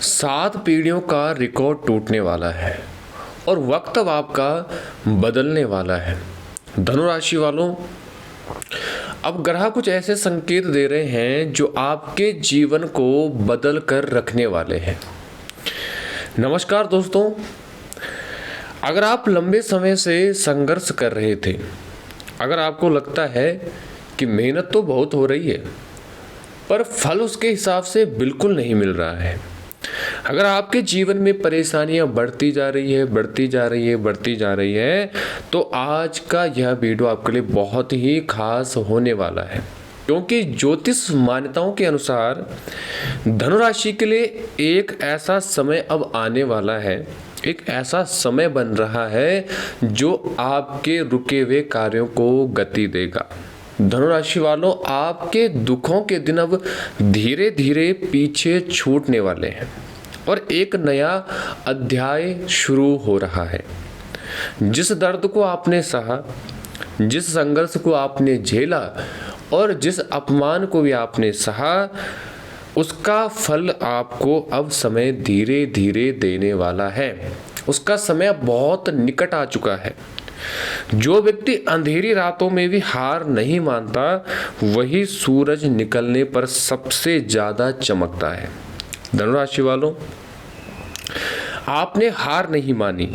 7 पीढ़ियों का रिकॉर्ड टूटने वाला है और वक्त अब आपका बदलने वाला है। धनु राशि वालों, अब ग्रह कुछ ऐसे संकेत दे रहे हैं जो आपके जीवन को बदल कर रखने वाले हैं। नमस्कार दोस्तों, अगर आप लंबे समय से संघर्ष कर रहे थे, अगर आपको लगता है कि मेहनत तो बहुत हो रही है पर फल उसके हिसाब से बिल्कुल नहीं मिल रहा है, अगर आपके जीवन में परेशानियां बढ़ती जा रही है, तो आज का यह वीडियो आपके लिए बहुत ही खास होने वाला है। क्योंकि ज्योतिष मान्यताओं के अनुसार धनु राशि के लिए एक ऐसा समय अब आने वाला है, एक ऐसा समय बन रहा है जो आपके रुके हुए कार्यों को गति देगा। धनु राशि वालों, आपके दुखों के दिन अब धीरे धीरे पीछे छूटने वाले हैं और एक नया अध्याय शुरू हो रहा है। जिस दर्द को आपने सहा, जिस संघर्ष को आपने झेला और जिस अपमान को भी आपने सहा, उसका फल आपको अब समय धीरे धीरे देने वाला है। उसका समय बहुत निकट आ चुका है। जो व्यक्ति अंधेरी रातों में भी हार नहीं मानता, वही सूरज निकलने पर सबसे ज्यादा चमकता है। धनुराशि वालों, आपने हार नहीं मानी,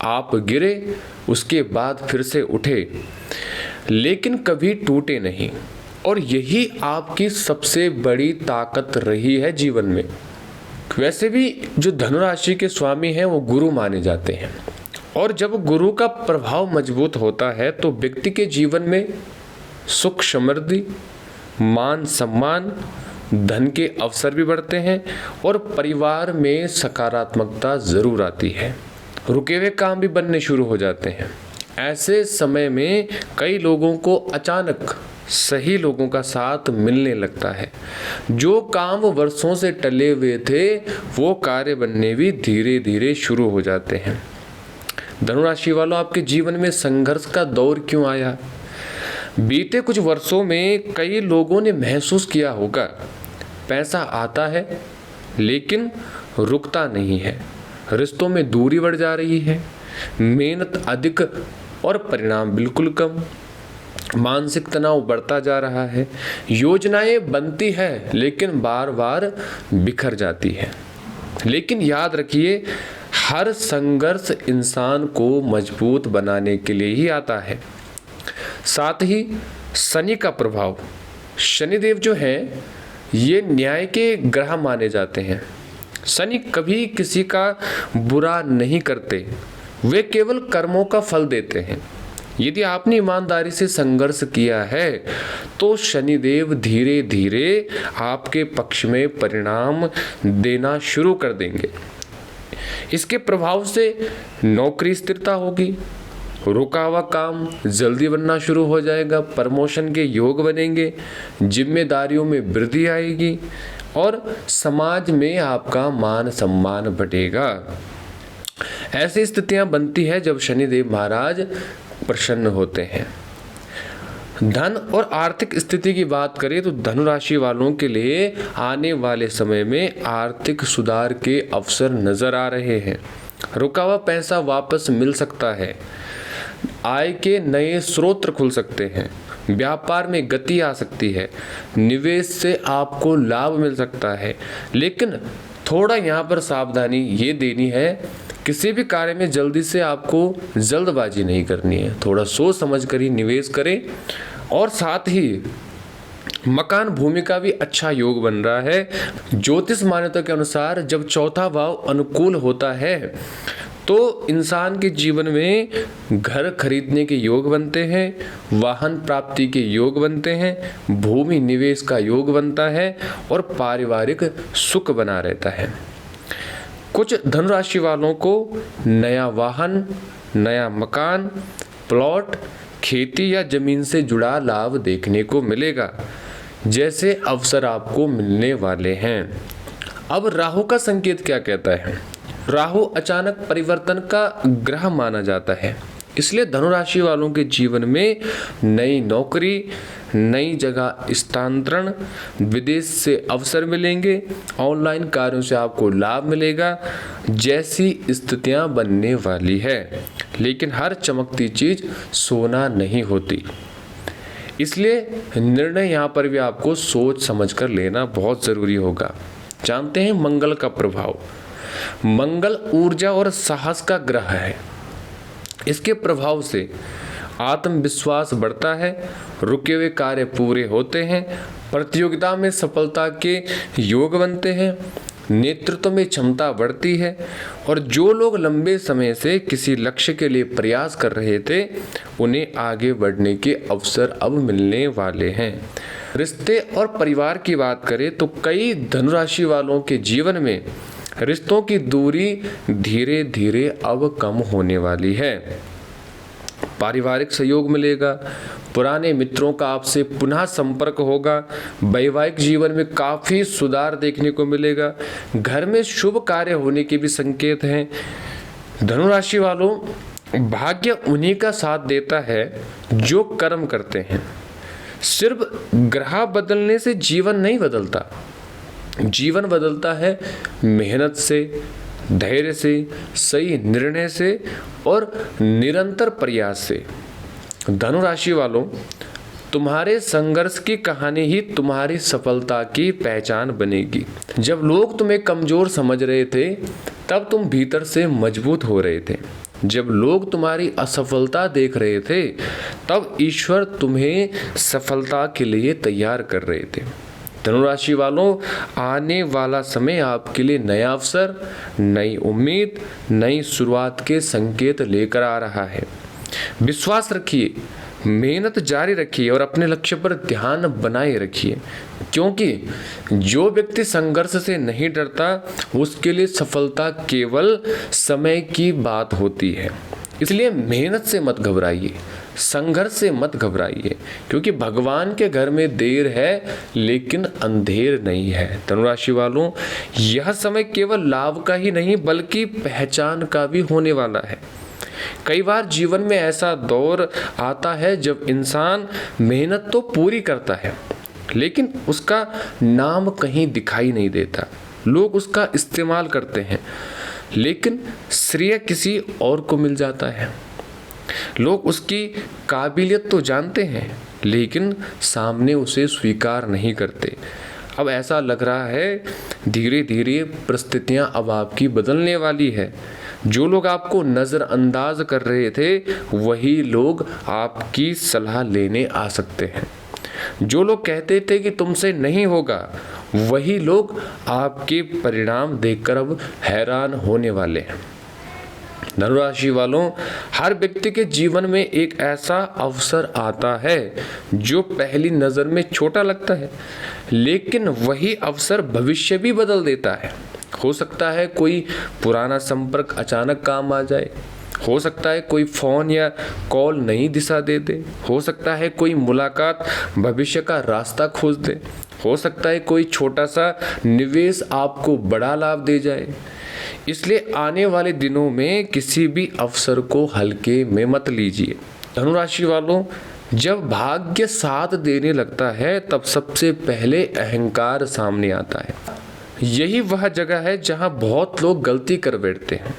आप गिरे, उसके बाद फिर से उठे, लेकिन कभी टूटे नहीं। और यही आपकी सबसे बड़ी ताकत रही है जीवन में। वैसे भी जो धनुराशि के स्वामी हैं वो गुरु माने जाते हैं, और जब गुरु का प्रभाव मजबूत होता है तो व्यक्ति के जीवन में सुख समृद्धि, मान सम्मान, धन के अवसर भी बढ़ते हैं और परिवार में सकारात्मकता जरूर आती है। रुके हुए काम भी बनने शुरू हो जाते हैं। ऐसे समय में कई लोगों को अचानक सही लोगों का साथ मिलने लगता है। जो काम वर्षों से टले हुए थे, वो कार्य बनने भी धीरे धीरे शुरू हो जाते हैं। धनुराशि वालों, आपके जीवन में संघर्ष का दौर क्यों आया? बीते कुछ वर्षों में कई लोगों ने महसूस किया होगा, पैसा आता है लेकिन रुकता नहीं है, रिश्तों में दूरी बढ़ जा रही है, मेहनत अधिक और परिणाम बिल्कुल कम, मानसिक तनाव बढ़ता जा रहा है, योजनाएं बनती है लेकिन बार बार बिखर जाती है। लेकिन याद रखिए, हर संघर्ष इंसान को मजबूत बनाने के लिए ही आता है। साथ ही शनि का प्रभाव, शनिदेव जो हैं ये न्याय के ग्रह माने जाते हैं। शनि कभी किसी का बुरा नहीं करते, वे केवल कर्मों का फल देते हैं। यदि आपने ईमानदारी से संघर्ष किया है तो शनिदेव धीरे धीरे आपके पक्ष में परिणाम देना शुरू कर देंगे। इसके प्रभाव से नौकरी स्थिरता होगी, रुका हुआ काम जल्दी बनना शुरू हो जाएगा, प्रमोशन के योग बनेंगे, जिम्मेदारियों में वृद्धि आएगी और समाज में आपका मान सम्मान बढ़ेगा। ऐसी स्थितियां बनती है जब शनिदेव महाराज प्रसन्न होते हैं। धन और आर्थिक स्थिति की बात करें तो धनु राशि वालों के लिए आने वाले समय में आर्थिक सुधार के अवसर नजर आ रहे हैं। रुका हुआ पैसा वापस मिल सकता है, आय के नए स्रोत खुल सकते हैं, व्यापार में गति आ सकती है, निवेश से आपको लाभ मिल सकता है। लेकिन थोड़ा यहाँ पर सावधानी ये देनी है, किसी भी कार्य में जल्दी से आपको जल्दबाजी नहीं करनी है, थोड़ा सोच समझ कर ही निवेश करें। और साथ ही मकान भूमि का भी अच्छा योग बन रहा है। ज्योतिष मान्यता के अनुसार जब चौथा भाव अनुकूल होता है तो इंसान के जीवन में घर खरीदने के योग बनते हैं, वाहन प्राप्ति के योग बनते हैं, भूमि निवेश का योग बनता है और पारिवारिक सुख बना रहता है। कुछ धनुराशि वालों को नया वाहन, नया मकान, प्लॉट, खेती या जमीन से जुड़ा लाभ देखने को मिलेगा, जैसे अवसर आपको मिलने वाले हैं। अब राहु का संकेत क्या कहता है? राहु अचानक परिवर्तन का ग्रह माना जाता है। इसलिए धनुराशि वालों के जीवन में नई नौकरी, नई जगह स्थानांतरण, विदेश से अवसर मिलेंगे, ऑनलाइन कार्यों से आपको लाभ मिलेगा जैसी स्थितियां बनने वाली है। लेकिन हर चमकती चीज सोना नहीं होती, इसलिए निर्णय यहाँ पर भी आपको सोच समझकर लेना बहुत जरूरी होगा। जानते हैं मंगल का प्रभाव। मंगल ऊर्जा और साहस का ग्रह है। इसके प्रभाव से आत्मविश्वास बढ़ता है, रुके हुए कार्य पूरे होते हैं, प्रतियोगिता में सफलता के योग बनते हैं, नेतृत्व में क्षमता बढ़ती है और जो लोग लंबे समय से किसी लक्ष्य के लिए प्रयास कर रहे थे उन्हें आगे बढ़ने के अवसर अब मिलने वाले हैं। रिश्ते और परिवार की बात करें तो कई धनुराशि वालों के जीवन में रिश्तों की दूरी धीरे धीरे अब कम होने वाली है। पारिवारिक सहयोग मिलेगा, पुराने मित्रों का आपसे पुनः संपर्क होगा, वैवाहिक जीवन में काफ़ी सुधार देखने को मिलेगा, घर में शुभ कार्य होने के भी संकेत हैं। धनुराशि वालों, भाग्य उन्हीं का साथ देता है जो कर्म करते हैं। सिर्फ ग्रह बदलने से जीवन नहीं बदलता, जीवन बदलता है मेहनत से, धैर्य से, सही निर्णय से और निरंतर प्रयास से। धनुराशि वालों, तुम्हारे संघर्ष की कहानी ही तुम्हारी सफलता की पहचान बनेगी। जब लोग तुम्हें कमजोर समझ रहे थे तब तुम भीतर से मजबूत हो रहे थे। जब लोग तुम्हारी असफलता देख रहे थे तब ईश्वर तुम्हें सफलता के लिए तैयार कर रहे थे। धनुराशि वालों, आने वाला समय आपके लिए नया अवसर, नई उम्मीद, नई शुरुआत के संकेत लेकर आ रहा है। विश्वास रखिए, मेहनत जारी रखिए और अपने लक्ष्य पर ध्यान बनाए रखिए, क्योंकि जो व्यक्ति संघर्ष से नहीं डरता उसके लिए सफलता केवल समय की बात होती है। इसलिए मेहनत से मत घबराइए, संघर्ष से मत घबराइए, क्योंकि भगवान के घर में देर है लेकिन अंधेर नहीं है। धनुराशि वालों, यह समय केवल लाभ का ही नहीं बल्कि पहचान का भी होने वाला है। कई बार जीवन में ऐसा दौर आता है जब इंसान मेहनत तो पूरी करता है लेकिन उसका नाम कहीं दिखाई नहीं देता। लोग उसका इस्तेमाल करते हैं लेकिन श्रेय किसी और को मिल जाता है। लोग उसकी काबिलियत तो जानते हैं लेकिन सामने उसे स्वीकार नहीं करते। अब ऐसा लग रहा है धीरे धीरे परिस्थितियां अब आपकी बदलने वाली है। जो लोग आपको नज़रअंदाज कर रहे थे वही लोग आपकी सलाह लेने आ सकते हैं। जो लोग कहते थे कि तुमसे नहीं होगा वही लोग आपके परिणाम देखकर अब हैरान होने वाले हैं। धनुराशि वालों, हर व्यक्ति के जीवन में एक ऐसा अवसर आता है जो पहली नज़र में छोटा लगता है लेकिन वही अवसर भविष्य भी बदल देता है। हो सकता है कोई पुराना संपर्क अचानक काम आ जाए, हो सकता है कोई फ़ोन या कॉल नई दिशा दे दे, हो सकता है कोई मुलाकात भविष्य का रास्ता खोज दे, हो सकता है कोई छोटा सा निवेश आपको बड़ा लाभ दे जाए। इसलिए आने वाले दिनों में किसी भी अवसर को हल्के में मत लीजिए। धनुराशि वालों, जब भाग्य साथ देने लगता है तब सबसे पहले अहंकार सामने आता है। यही वह जगह है जहां बहुत लोग गलती कर बैठते हैं।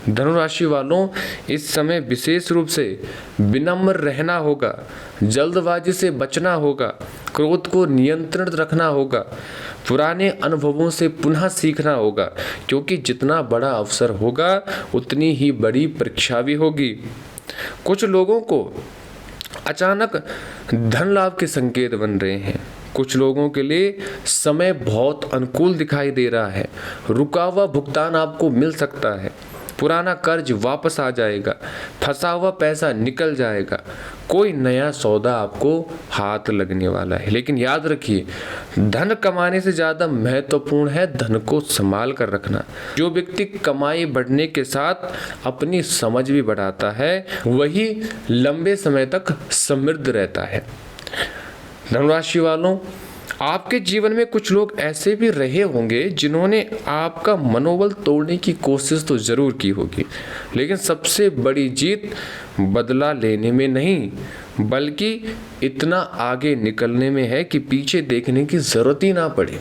धनुराशि वालों, इस समय विशेष रूप से विनम्र रहना होगा, जल्दबाजी से बचना होगा, क्रोध को नियंत्रण रखना होगा, पुराने अनुभवों से पुनः सीखना होगा, क्योंकि जितना बड़ा अवसर होगा उतनी ही बड़ी परीक्षा भी होगी। कुछ लोगों को अचानक धन लाभ के संकेत बन रहे हैं। कुछ लोगों के लिए समय बहुत अनुकूल दिखाई दे रहा है। रुका हुआ भुगतान आपको मिल सकता है, पुराना कर्ज वापस आ जाएगा, फंसा हुआ पैसा निकल जाएगा, कोई नया सौदा आपको हाथ लगने वाला है। लेकिन याद रखिए, धन कमाने से ज़्यादा महत्वपूर्ण है धन को संभाल कर रखना। जो व्यक्ति कमाई बढ़ने के साथ अपनी समझ भी बढ़ाता है वही लंबे समय तक समृद्ध रहता है। धनुराशि वालों, आपके जीवन में कुछ लोग ऐसे भी रहे होंगे जिन्होंने आपका मनोबल तोड़ने की कोशिश तो जरूर की होगी, लेकिन सबसे बड़ी जीत बदला लेने में नहीं बल्कि इतना आगे निकलने में है कि पीछे देखने की जरूरत ही ना पड़े।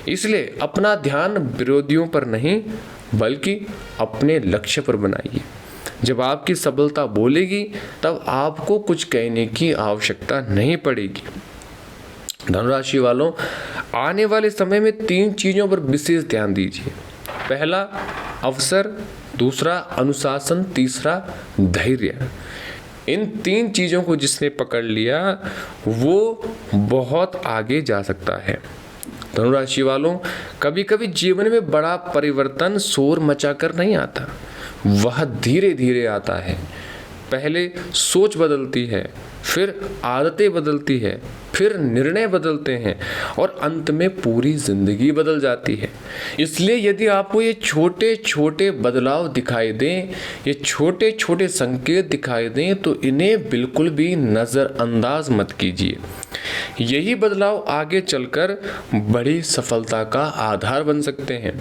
इसलिए अपना ध्यान विरोधियों पर नहीं बल्कि अपने लक्ष्य पर बनाइए। जब आपकी सफलता बोलेगी तब आपको कुछ कहने की आवश्यकता नहीं पड़ेगी। धनुराशि वालों, आने वाले समय में 3 चीजों पर विशेष ध्यान दीजिए। पहला अवसर, दूसरा अनुशासन, तीसरा धैर्य। इन 3 चीजों को जिसने पकड़ लिया वो बहुत आगे जा सकता है। धनुराशि वालों, कभी कभी जीवन में बड़ा परिवर्तन शोर मचाकर नहीं आता, वह धीरे धीरे आता है। पहले सोच बदलती है, फिर आदतें बदलती है, फिर निर्णय बदलते हैं और अंत में पूरी जिंदगी बदल जाती है। इसलिए यदि आपको ये छोटे छोटे बदलाव दिखाई दें, ये छोटे छोटे संकेत दिखाई दें, तो इन्हें बिल्कुल भी नज़रअंदाज मत कीजिए। यही बदलाव आगे चलकर बड़ी सफलता का आधार बन सकते हैं।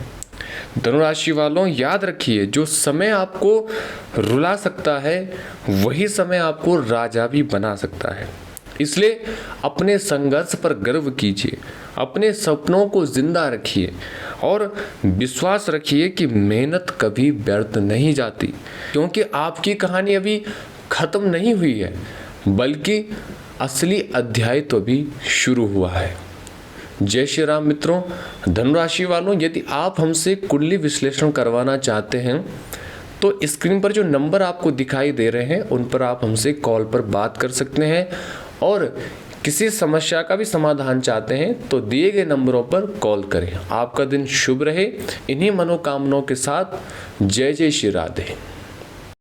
धनुराशि वालों, याद रखिए, जो समय आपको रुला सकता है वही समय आपको राजा भी बना सकता है। इसलिए अपने संघर्ष पर गर्व कीजिए, अपने सपनों को जिंदा रखिए और विश्वास रखिए कि मेहनत कभी व्यर्थ नहीं जाती, क्योंकि आपकी कहानी अभी खत्म नहीं हुई है बल्कि असली अध्याय तो अभी शुरू हुआ है। जय श्री राम मित्रों। धनुराशि वालों, यदि आप हमसे कुंडली विश्लेषण करवाना चाहते हैं तो स्क्रीन पर जो नंबर आपको दिखाई दे रहे हैं उन पर आप हमसे कॉल पर बात कर सकते हैं, और किसी समस्या का भी समाधान चाहते हैं तो दिए गए नंबरों पर कॉल करें। आपका दिन शुभ रहे। इन्हीं मनोकामनाओं के साथ जय जय श्री राधे।